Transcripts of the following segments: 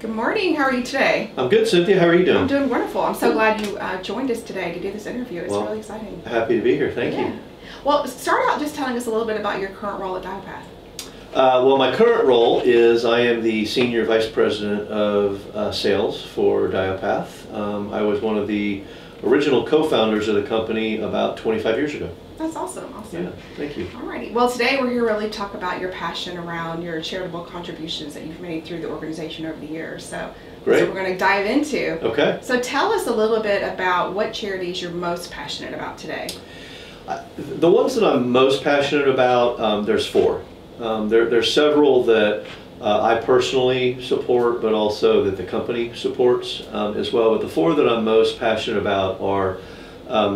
Good morning. How are you today? I'm good, Cynthia. How are you doing? I'm doing wonderful. I'm so glad you joined us today to do this interview. It's really exciting. Happy to be here. Thank you. Well, start out just telling us a little bit about your current role at DYOPATH. Well, my current role is I am the Senior Vice President of Sales for DYOPATH. I was one of the original co-founders of the company about 25 years ago. That's awesome. Awesome. Yeah, thank you. Alrighty. Well, today we're here really to talk about your passion around your charitable contributions that you've made through the organization over the years. So Great. That's what we're going to dive into. Okay. So tell us a little bit about what charities you're most passionate about today. The ones that I'm most passionate about, there's four. There's several that I personally support, but also that the company supports as well. But the four that I'm most passionate about are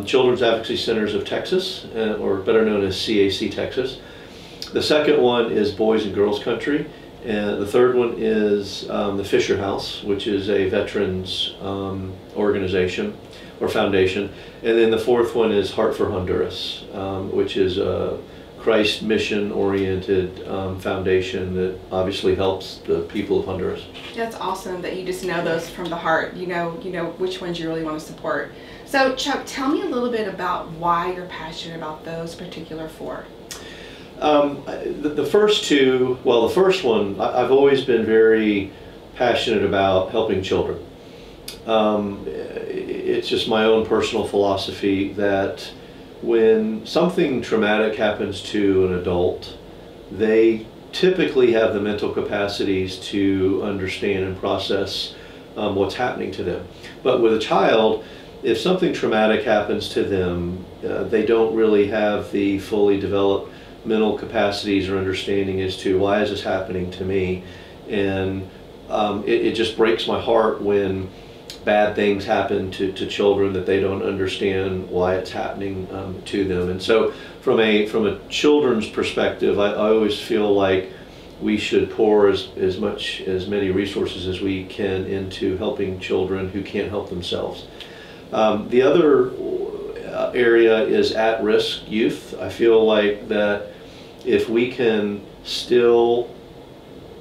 Children's Advocacy Centers of Texas, or better known as CAC Texas. The second one is Boys and Girls Country. And the third one is the Fisher House, which is a veterans organization or foundation. And then the fourth one is Heart for Honduras, which is a Christ mission-oriented foundation that obviously helps the people of Honduras. That's awesome that you just know those from the heart. You know which ones you really want to support. So Chuck, tell me a little bit about why you're passionate about those particular four. The first two, well, the first one, I've always been very passionate about helping children. It's just my own personal philosophy that when something traumatic happens to an adult, they typically have the mental capacities to understand and process what's happening to them. But with a child, if something traumatic happens to them, they don't really have the fully developed mental capacities or understanding as to why is this happening to me. And it just breaks my heart when bad things happen to children that they don't understand why it's happening to them. And so from a children's perspective, I always feel like we should pour as many resources as we can into helping children who can't help themselves. The other area is at-risk youth. I feel like that if we can still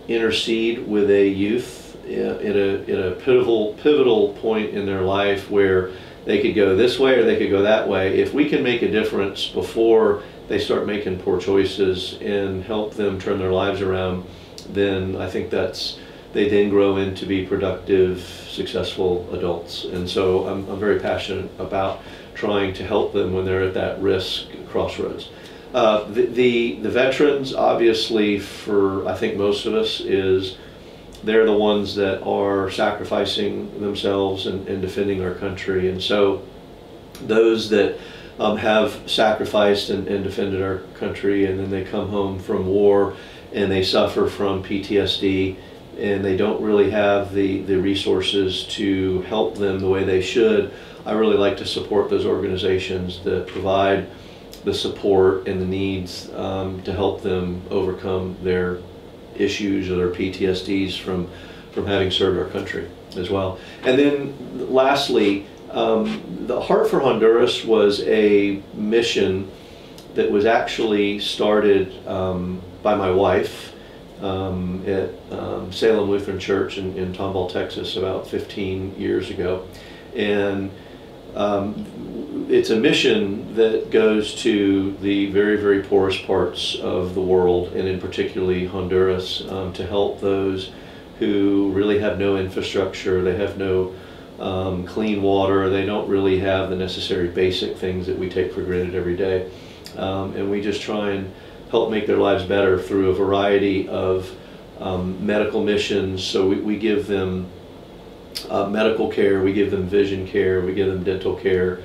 intercede with a youth in a pivotal point in their life where they could go this way or they could go that way, if we can make a difference before they start making poor choices and help them turn their lives around, then I think they then grow into be productive, successful adults. And so I'm very passionate about trying to help them when they're at that risk crossroads. The veterans, obviously, for I think most of us, they're the ones that are sacrificing themselves and defending our country. And so those that have sacrificed and defended our country, and then they come home from war and they suffer from PTSD, and they don't really have the resources to help them the way they should, I really like to support those organizations that provide the support and the needs to help them overcome their issues or their PTSDs from having served our country as well. And then lastly, the Heart for Honduras was a mission that was actually started by my wife at Salem Lutheran Church in Tomball, Texas, about 15 years ago. And it's a mission that goes to the very, very poorest parts of the world, and in particularly Honduras, to help those who really have no infrastructure, they have no clean water, they don't really have the necessary basic things that we take for granted every day. And we just try and help make their lives better through a variety of medical missions. So we give them medical care, we give them vision care, we give them dental care,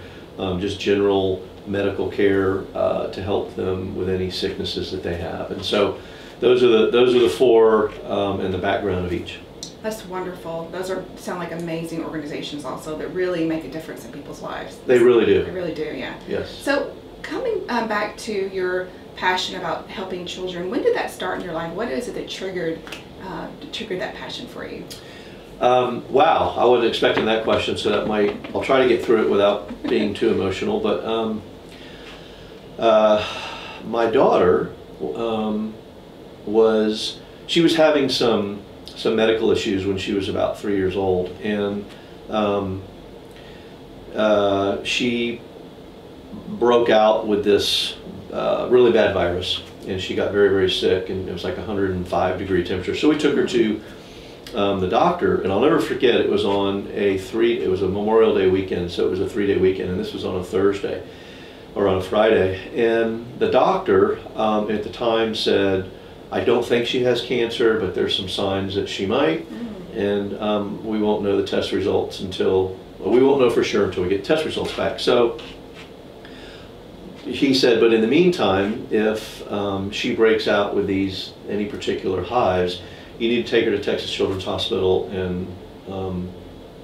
just general medical care to help them with any sicknesses that they have. And so those are the four and the background of each. That's wonderful. Those sound like amazing organizations also that really make a difference in people's lives. They really do. They really do, yeah. Yes. So coming back to your passion about helping children, when did that start in your life? What is it that triggered that passion for you? Wow, I wasn't expecting that question, so I'll try to get through it without being too emotional, but my daughter she was having some some medical issues when she was about 3 years old, and she broke out with this really bad virus, and she got very, very sick, and it was like 105-degree temperature. So we took her to the doctor, and I'll never forget, it was on it was a Memorial Day weekend, so it was a 3-day weekend, and this was on a Thursday or on a Friday. And the doctor at the time said, I don't think she has cancer, but there's some signs that she might, and we won't know the test results until, well, we won't know for sure until we get test results back. So he said, but in the meantime, if she breaks out with any particular hives, you need to take her to Texas Children's Hospital and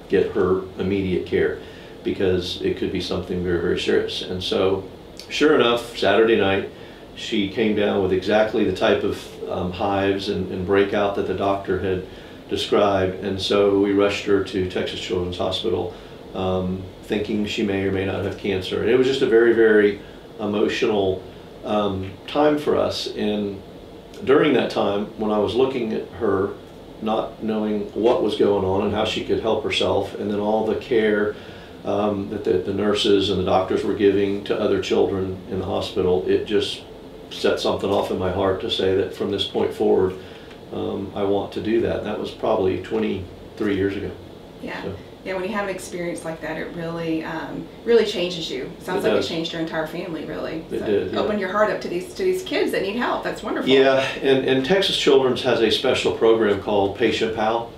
get her immediate care, because it could be something very, very serious. And so, sure enough, Saturday night, she came down with exactly the type of hives and breakout that the doctor had described. And so we rushed her to Texas Children's Hospital, thinking she may or may not have cancer. And it was just a very, very emotional time for us. And during that time, when I was looking at her, not knowing what was going on and how she could help herself, and then all the care that the nurses and the doctors were giving to other children in the hospital, it just set something off in my heart to say that from this point forward, I want to do that. And that was probably 23 years ago. Yeah. So. Yeah, when you have an experience like that, it really, really changes you. It sounds like it changed your entire family, really. It did. Yeah. Open your heart up to these kids that need help. That's wonderful. Yeah, and Texas Children's has a special program called Patient Pal,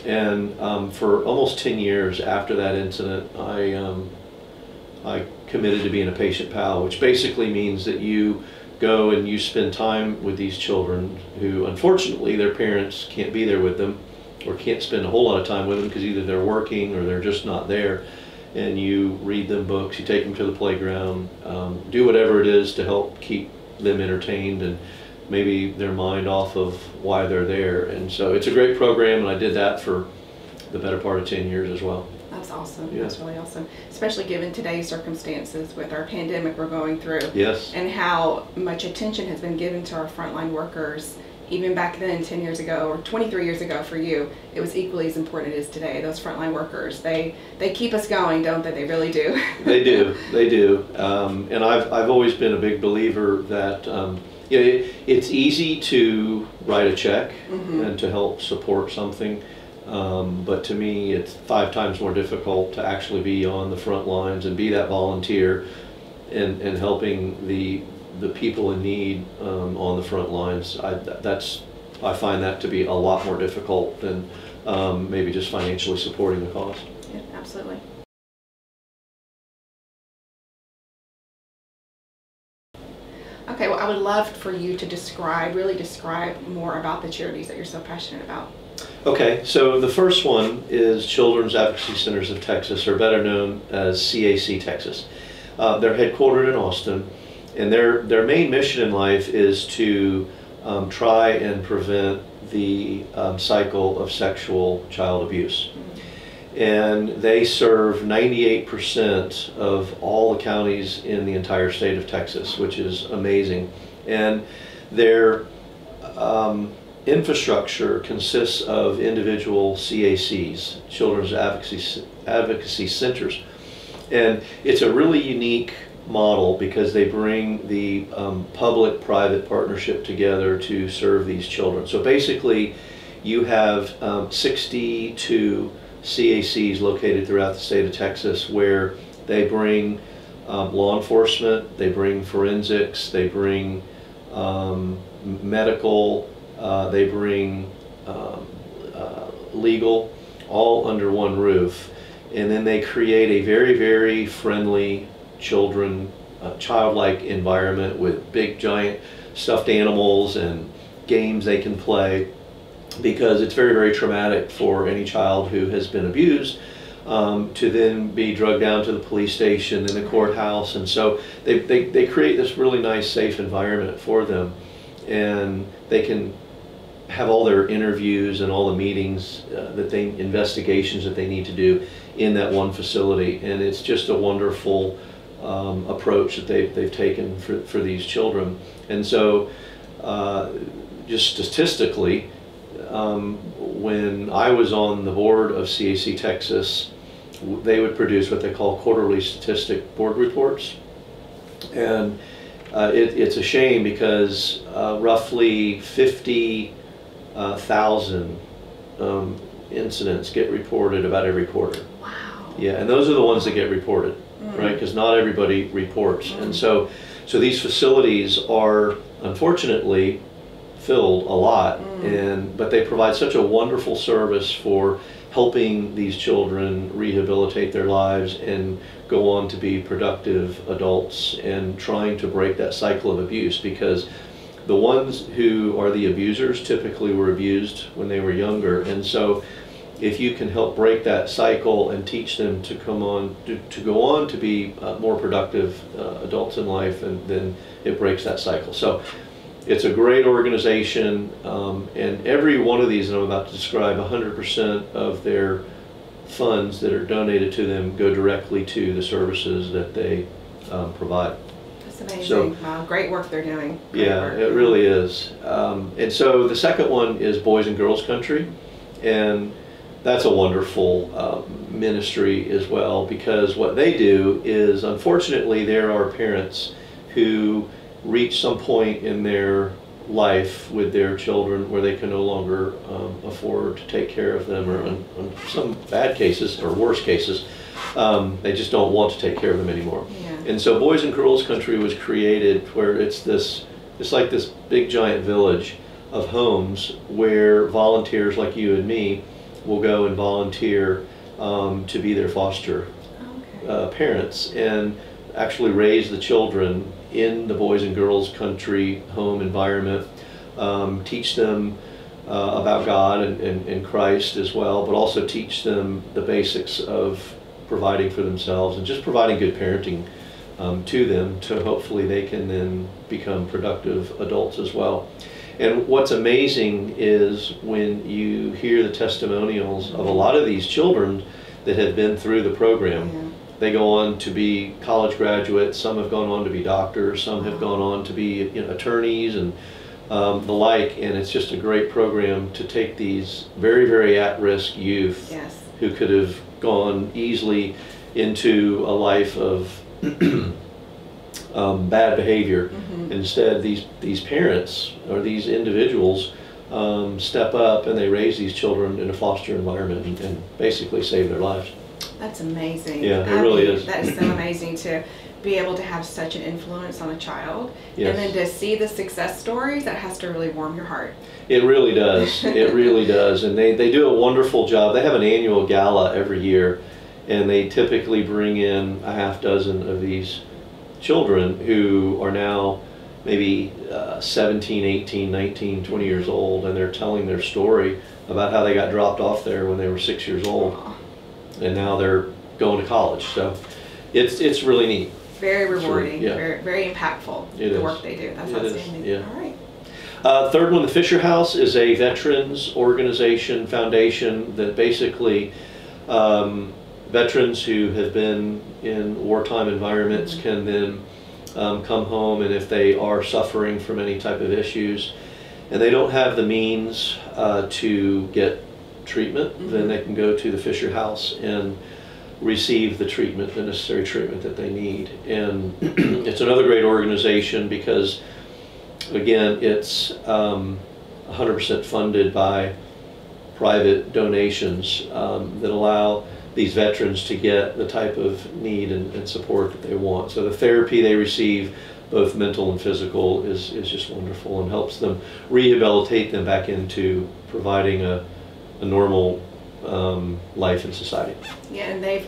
and for almost 10 years after that incident, I committed to being a Patient Pal, which basically means that you go and you spend time with these children who, unfortunately, their parents can't be there with them, or can't spend a whole lot of time with them because either they're working or they're just not there. And you read them books, you take them to the playground, do whatever it is to help keep them entertained and maybe their mind off of why they're there. And so it's a great program, and I did that for the better part of 10 years as well. That's awesome. Yeah. That's really awesome, especially given today's circumstances with our pandemic we're going through. Yes. And how much attention has been given to our frontline workers. Even back then, 10 years ago, or 23 years ago for you, it was equally as important as today. Those frontline workers, they keep us going, don't they? They really do. They do. They do. And I've always been a big believer that it's easy to write a check and to help support something, but to me, it's 5 times more difficult to actually be on the front lines and be that volunteer and helping the people in need on the front lines. I find that to be a lot more difficult than maybe just financially supporting the cause. Yeah, absolutely. Okay, well, I would love for you to really describe more about the charities that you're so passionate about. Okay, so the first one is Children's Advocacy Centers of Texas, or better known as CAC Texas. They're headquartered in Austin. And their main mission in life is to try and prevent the cycle of sexual child abuse. And they serve 98% of all the counties in the entire state of Texas, which is amazing. And their infrastructure consists of individual CACs, Children's Advocacy Centers. And it's a really unique model because they bring the public-private partnership together to serve these children. So basically, you have 62 CACs located throughout the state of Texas where they bring law enforcement, they bring forensics, they bring medical, they bring legal, all under one roof. And then they create a very, very friendly childlike environment with big giant stuffed animals and games they can play, because it's very, very traumatic for any child who has been abused to then be drugged down to the police station and the courthouse. And so they create this really nice, safe environment for them, and they can have all their interviews and all the meetings investigations that they need to do in that one facility. And it's just a wonderful approach that they've taken for these children. And so just statistically, when I was on the board of CAC Texas, they would produce what they call quarterly statistic board reports. And it's a shame because roughly 50,000 incidents get reported about every quarter. Wow. Yeah, and those are the ones that get reported, right? Because not everybody reports. And so these facilities are unfortunately filled a lot, but they provide such a wonderful service for helping these children rehabilitate their lives and go on to be productive adults and trying to break that cycle of abuse, because the ones who are the abusers typically were abused when they were younger. And so if you can help break that cycle and teach them to come on to go on to be more productive adults in life, and then it breaks that cycle. So it's a great organization, and every one of these that I'm about to describe, 100% of their funds that are donated to them go directly to the services that they provide. That's amazing. So, wow, great work they're doing. Great yeah, work. it really is. And so the second one is Boys and Girls Country, and that's a wonderful ministry as well, because what they do is, unfortunately, there are parents who reach some point in their life with their children where they can no longer afford to take care of them, or in some bad cases or worse cases, they just don't want to take care of them anymore. Yeah. And so Boys and Girls Country was created where it's like this big giant village of homes where volunteers like you and me will go and volunteer to be their foster parents and actually raise the children in the Boys and Girls Country home environment, teach them about God and Christ as well, but also teach them the basics of providing for themselves and just providing good parenting to them, to hopefully they can then become productive adults as well. And what's amazing is when you hear the testimonials of a lot of these children that have been through the program. Yeah. They go on to be college graduates, some have gone on to be doctors, some have gone on to be attorneys and the like, and it's just a great program to take these very, very at-risk youth Yes. who could have gone easily into a life of bad behavior. Instead, these parents or these individuals step up and they raise these children in a foster environment and basically save their lives. That's amazing. Yeah, it really is. That is so amazing to be able to have such an influence on a child. Yes. And then to see the success stories, that has to really warm your heart. It really does. It really does. And they do a wonderful job. They have an annual gala every year, and they typically bring in a half dozen of these children who are now maybe 17, 18, 19, 20 years old, and they're telling their story about how they got dropped off there when they were 6 years old. Aww. And now they're going to college. So it's really neat. Very rewarding, yeah. very, very impactful, the work they do. That's outstanding. Yeah. All right. Third one, the Fisher House, is a veterans organization, foundation that basically veterans who have been in wartime environments can then come home, and if they are suffering from any type of issues and they don't have the means to get treatment, then they can go to the Fisher House and receive the treatment, the necessary treatment that they need. And it's another great organization because, again, it's 100% funded by private donations that allow these veterans to get the type of need and support that they want. So the therapy they receive, both mental and physical, is just wonderful and helps them rehabilitate them back into providing a normal life in society. Yeah, and they've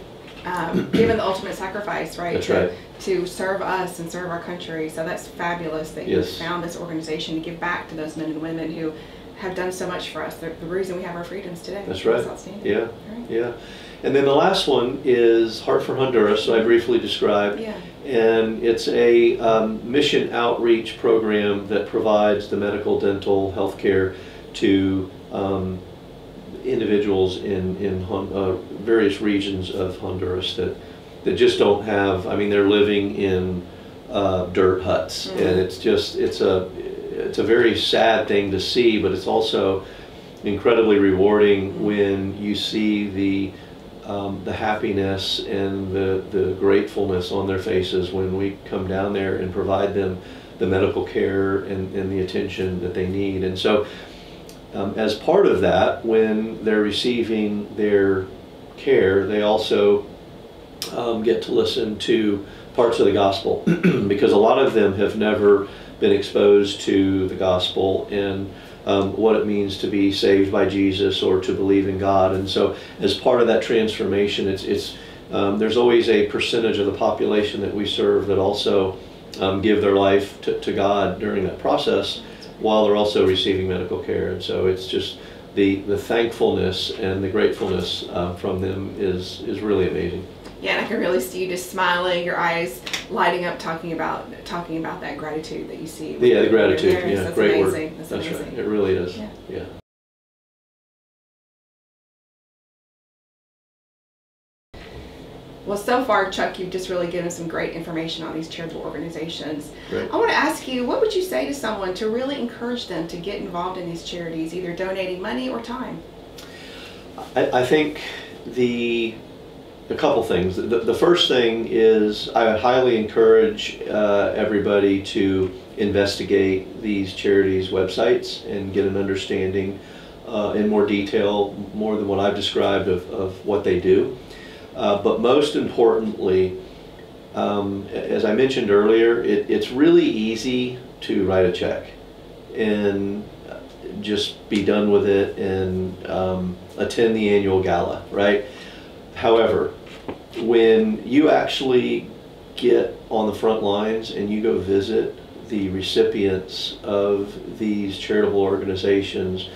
given the ultimate sacrifice, right? That's right. To serve us and serve our country. So that's fabulous that you've found this organization to give back to those men and women who have done so much for us. They're the reason we have our freedoms today. That's right. That's outstanding. Yeah, Right. yeah. And then the last one is Heart for Honduras, so I briefly described. Yeah. And it's a mission outreach program that provides the medical, dental, health care to individuals in various regions of Honduras that just don't have, I mean, they're living in dirt huts, and it's a very sad thing to see, but it's also incredibly rewarding when you see the happiness and the gratefulness on their faces when we come down there and provide them the medical care and the attention that they need. And so as part of that, when they're receiving their care, they also get to listen to parts of the gospel because a lot of them have never been exposed to the gospel and what it means to be saved by Jesus or to believe in God. And so as part of that transformation, there's always a percentage of the population that we serve that also give their life to God during that process while they're also receiving medical care. And so it's just the thankfulness and the gratefulness from them is really amazing. Yeah, and I can really see you just smiling, your eyes lighting up, talking about that gratitude that you see. Yeah, the gratitude. Yeah, that's great amazing. word. That's That's amazing. right. It really is. Yeah. Well, so far, Chuck, you've just really given some great information on these charitable organizations. Great. I want to ask you, what would you say to someone to really encourage them to get involved in these charities, either donating money or time? I think a couple things. The first thing is I would highly encourage everybody to investigate these charities' websites and get an understanding in more detail, more than what I've described of what they do. But most importantly, as I mentioned earlier, it's really easy to write a check and just be done with it and attend the annual gala, right? However, when you actually get on the front lines and you go visit the recipients of these charitable organizations,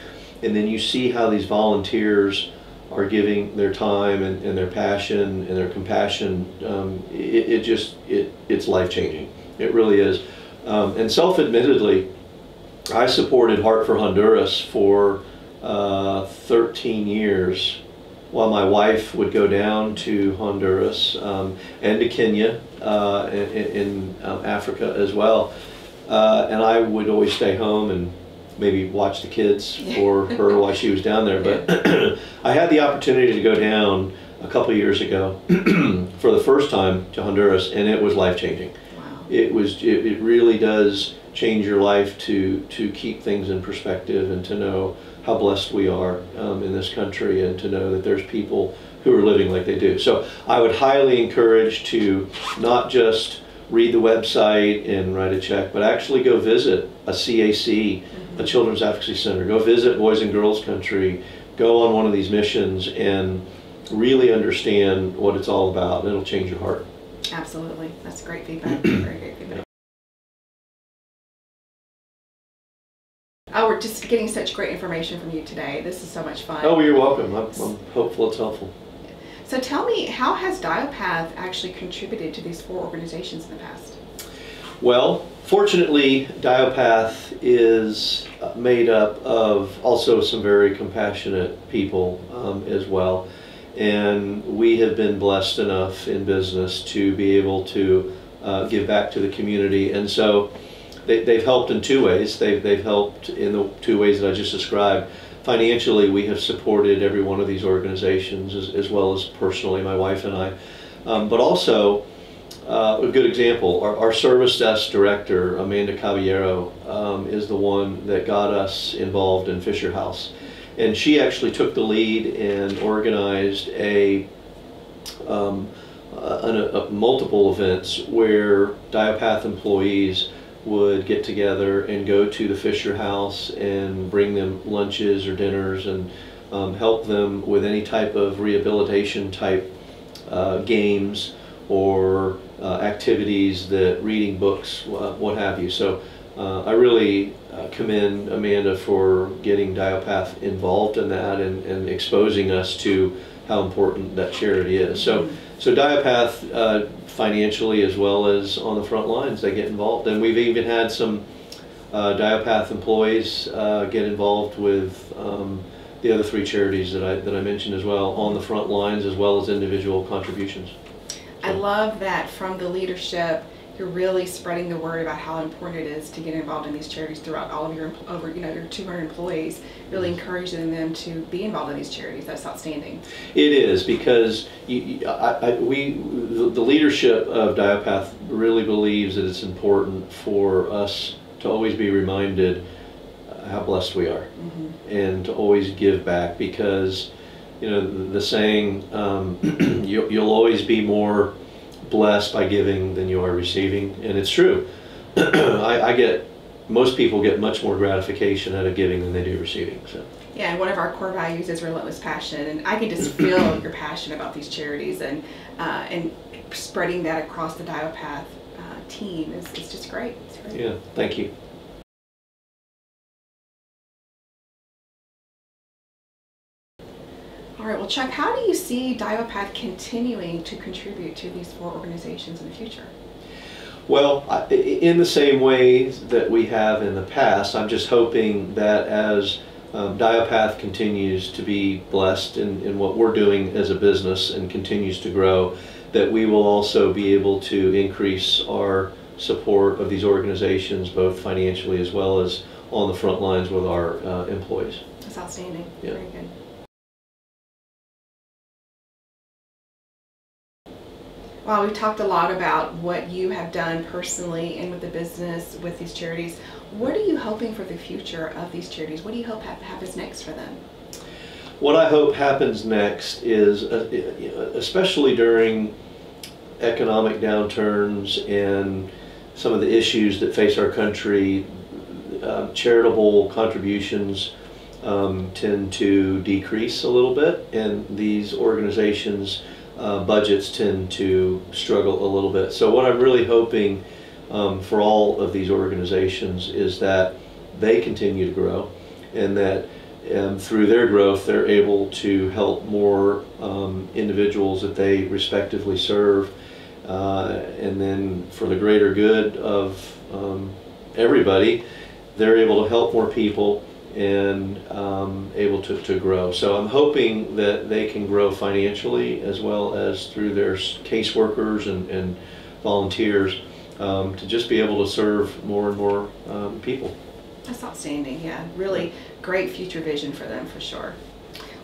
and then you see how these volunteers are giving their time and their passion and their compassion, it's life-changing. It really is. And self-admittedly, I supported Heart for Honduras for 13 years while my wife would go down to Honduras and to Kenya in Africa as well. And I would always stay home and maybe watch the kids for her while she was down there. But I had the opportunity to go down a couple years ago for the first time to Honduras, and it was life-changing. Wow. It really does change your life to keep things in perspective and to know how blessed we are in this country and to know that there's people who are living like they do. So I would highly encourage to not just read the website and write a check, but actually go visit a CAC, a Children's Advocacy Center. Go visit Boys and Girls Country. Go on one of these missions and really understand what it's all about. It'll change your heart. Absolutely. That's great feedback. Very great feedback. Oh, we're just getting such great information from you today. This is so much fun. Oh, you're welcome. I'm hopeful it's helpful. So tell me, how has DYOPATH actually contributed to these 4 organizations in the past? Well, fortunately, DYOPATH is made up of also some very compassionate people as well. And we have been blessed enough in business to be able to give back to the community. And so they've helped in 2 ways. They've helped in the 2 ways that I just described. Financially, we have supported every one of these organizations as well as personally, my wife and I. But also, a good example, our service desk director, Amanda Caballero, is the one that got us involved in Fisher House. And she actually took the lead and organized multiple events where DYOPATH employees would get together and go to the Fisher House and bring them lunches or dinners and help them with any type of rehabilitation type games or activities, that reading books, what have you. So I really commend Amanda for getting DYOPATH involved in that and exposing us to how important that charity is. So DYOPATH financially as well as on the front lines, they get involved. And we've even had some DYOPATH employees get involved with the other 3 charities that I mentioned as well, on the front lines as well as individual contributions. I love that from the leadership you're really spreading the word about how important it is to get involved in these charities throughout all of your your 200 employees, really encouraging them to be involved in these charities. That's outstanding. It is, because the leadership of DYOPATH really believes that it's important for us to always be reminded how blessed we are, and to always give back, because the saying, you'll always be more blessed by giving than you are receiving, and it's true. Most people get much more gratification out of giving than they do receiving. So. Yeah, and one of our core values is relentless passion, and I can just feel your passion about these charities, and spreading that across the DYOPATH team is just great. It's great. Yeah, thank you. All right, well, Chuck, how do you see DYOPATH continuing to contribute to these 4 organizations in the future? Well, in the same way that we have in the past, I'm just hoping that as DYOPATH continues to be blessed in what we're doing as a business and continues to grow, that we will also be able to increase our support of these organizations, both financially as well as on the front lines with our employees. That's outstanding. Yeah. Very good. Well, we've talked a lot about what you have done personally and with the business with these charities. What are you hoping for the future of these charities? What do you hope happens next for them? What I hope happens next is, especially during economic downturns and some of the issues that face our country, charitable contributions tend to decrease a little bit, and these organizations' budgets tend to struggle a little bit. So what I'm really hoping for all of these organizations is that they continue to grow, and that through their growth they're able to help more individuals that they respectively serve, and then for the greater good of everybody, they're able to help more people and able to grow. So I'm hoping that they can grow financially as well as through their caseworkers and volunteers, to just be able to serve more and more people. That's outstanding. Yeah, really great future vision for them, for sure.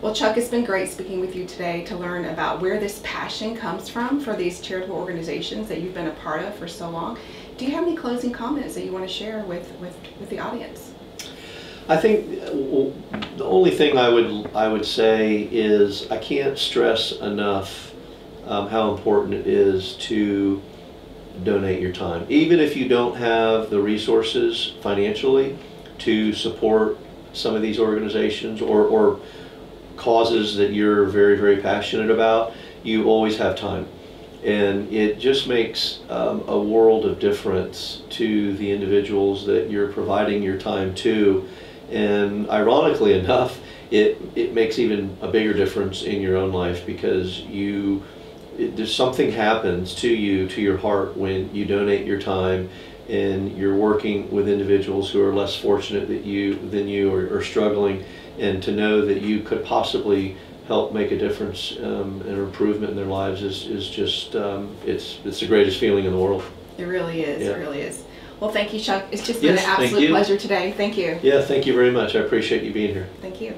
Well, Chuck, it's been great speaking with you today to learn about where this passion comes from for these charitable organizations that you've been a part of for so long. Do you have any closing comments that you want to share with the audience? I think the only thing I would say is I can't stress enough how important it is to donate your time. Even if you don't have the resources financially to support some of these organizations or causes that you're very, very passionate about, you always have time. And it just makes a world of difference to the individuals that you're providing your time to. And ironically enough, it makes even a bigger difference in your own life, because there's something happens to you, to your heart, when you donate your time and you're working with individuals who are less fortunate than you or struggling, and to know that you could possibly help make a difference and an improvement in their lives is just it's the greatest feeling in the world. It really is. Yeah. It really is. Well, thank you, Chuck. It's just been Yes, an absolute pleasure today. Thank you. Yeah, thank you very much. I appreciate you being here. Thank you.